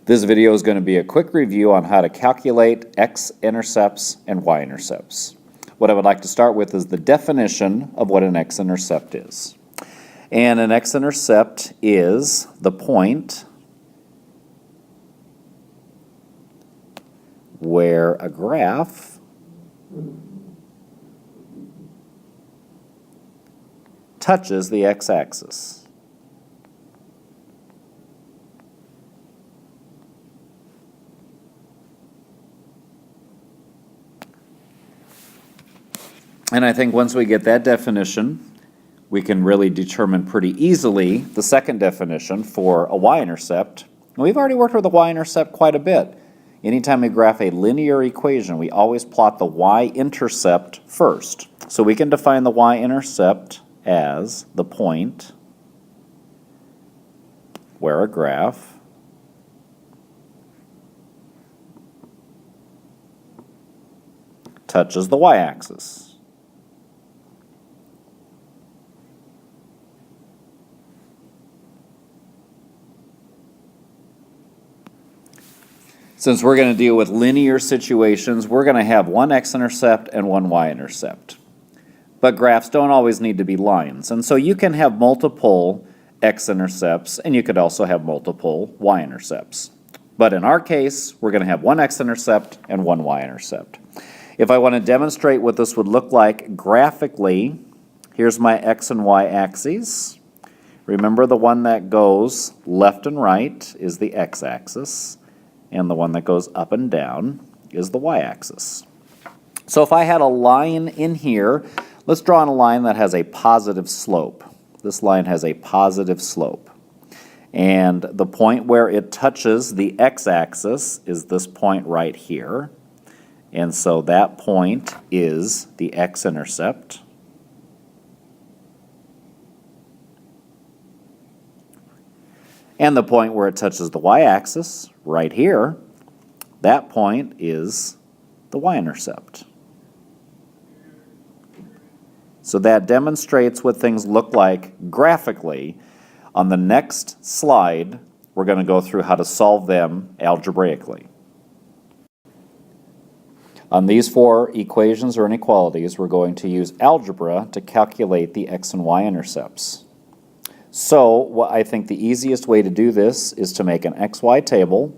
This video is going to be a quick review on how to calculate x-intercepts and y-intercepts. What I would like to start with is the definition of what an x-intercept is. And an x-intercept is the point where a graph touches the x-axis. And I think once we get that definition, we can really determine pretty easily the second definition for a y-intercept. And we've already worked with the y-intercept quite a bit. Anytime we graph a linear equation, we always plot the y-intercept first. So we can define the y-intercept as the point where a graph touches the y-axis. Since we're going to deal with linear situations, we're going to have one x-intercept and one y-intercept. But graphs don't always need to be lines, and so you can have multiple x-intercepts and you could also have multiple y-intercepts. But in our case, we're going to have one x-intercept and one y-intercept. If I want to demonstrate what this would look like graphically, here's my x and y axes. Remember, the one that goes left and right is the x-axis, and the one that goes up and down is the y-axis. So if I had a line in here, let's draw on a line that has a positive slope. This line has a positive slope. And the point where it touches the x-axis is this point right here. And so that point is the x-intercept. And the point where it touches the y-axis, right here, that point is the y-intercept. So that demonstrates what things look like graphically. On the next slide, we're going to go through how to solve them algebraically. On these four equations or inequalities, we're going to use algebra to calculate the x and y-intercepts. So I think the easiest way to do this is to make an XY table.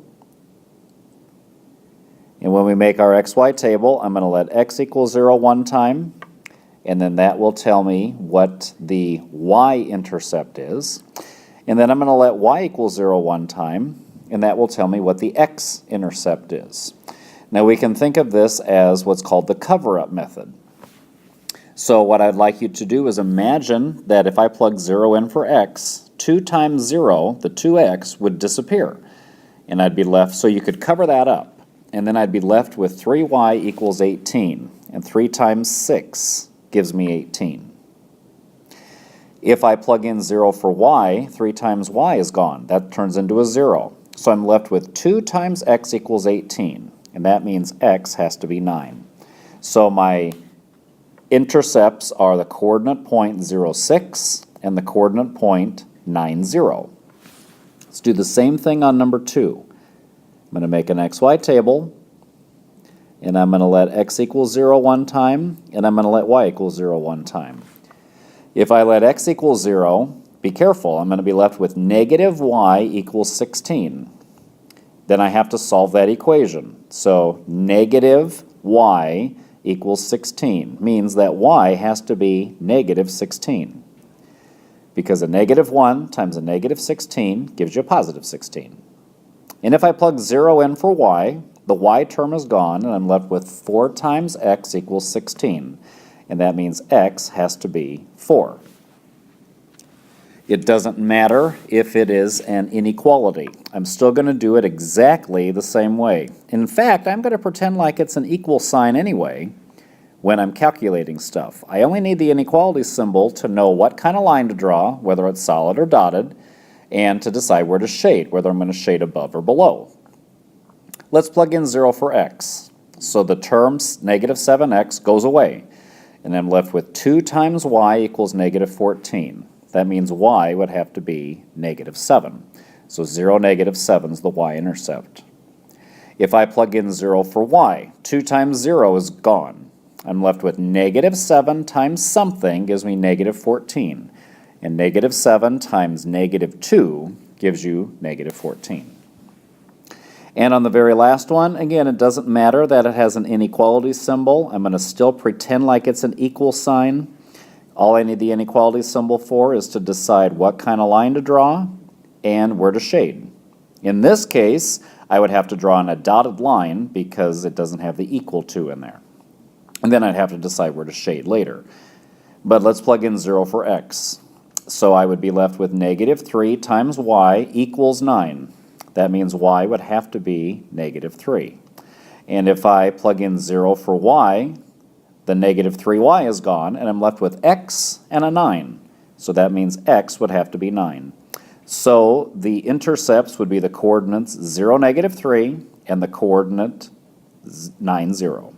And when we make our XY table, I'm going to let x equal 0 one time, and then that will tell me what the y-intercept is. And then I'm going to let y equal 0 one time, and that will tell me what the x-intercept is. Now we can think of this as what's called the cover-up method. So what I'd like you to do is imagine that if I plug 0 in for x, 2 times 0, the 2x, would disappear. And I'd be left, so you could cover that up. And then I'd be left with 3y equals 18. And 3 times 6 gives me 18. If I plug in 0 for y, 3 times y is gone. That turns into a 0. So I'm left with 2 times x equals 18. And that means x has to be 9. So my intercepts are the coordinate point 0, 6 and the coordinate point 9, 0. Let's do the same thing on number 2. I'm going to make an XY table, and I'm going to let x equal 0 one time, and I'm going to let y equal 0 one time. If I let x equal 0, be careful, I'm going to be left with negative y equals 16. Then I have to solve that equation. So negative y equals 16 means that y has to be negative 16. Because a negative 1 times a negative 16 gives you a positive 16. And if I plug 0 in for y, the y term is gone, and I'm left with 4 times x equals 16. And that means x has to be 4. It doesn't matter if it is an inequality. I'm still going to do it exactly the same way. In fact, I'm going to pretend like it's an equal sign anyway when I'm calculating stuff. I only need the inequality symbol to know what kind of line to draw, whether it's solid or dotted, and to decide where to shade, whether I'm going to shade above or below. Let's plug in 0 for x. So the term negative 7x goes away, and I'm left with 2 times y equals negative 14. That means y would have to be negative 7. So 0, negative 7 is the y-intercept. If I plug in 0 for y, 2 times 0 is gone. I'm left with negative 7 times something gives me negative 14. And negative 7 times negative 2 gives you negative 14. And on the very last one, again, it doesn't matter that it has an inequality symbol. I'm going to still pretend like it's an equal sign. All I need the inequality symbol for is to decide what kind of line to draw and where to shade. In this case, I would have to draw on a dotted line because it doesn't have the equal to in there. And then I'd have to decide where to shade later. But let's plug in 0 for x. So I would be left with negative 3 times y equals 9. That means y would have to be negative 3. And if I plug in 0 for y, the negative 3y is gone, and I'm left with x and a 9. So that means x would have to be 9. So the intercepts would be the coordinates 0, negative 3, and the coordinate 9, 0.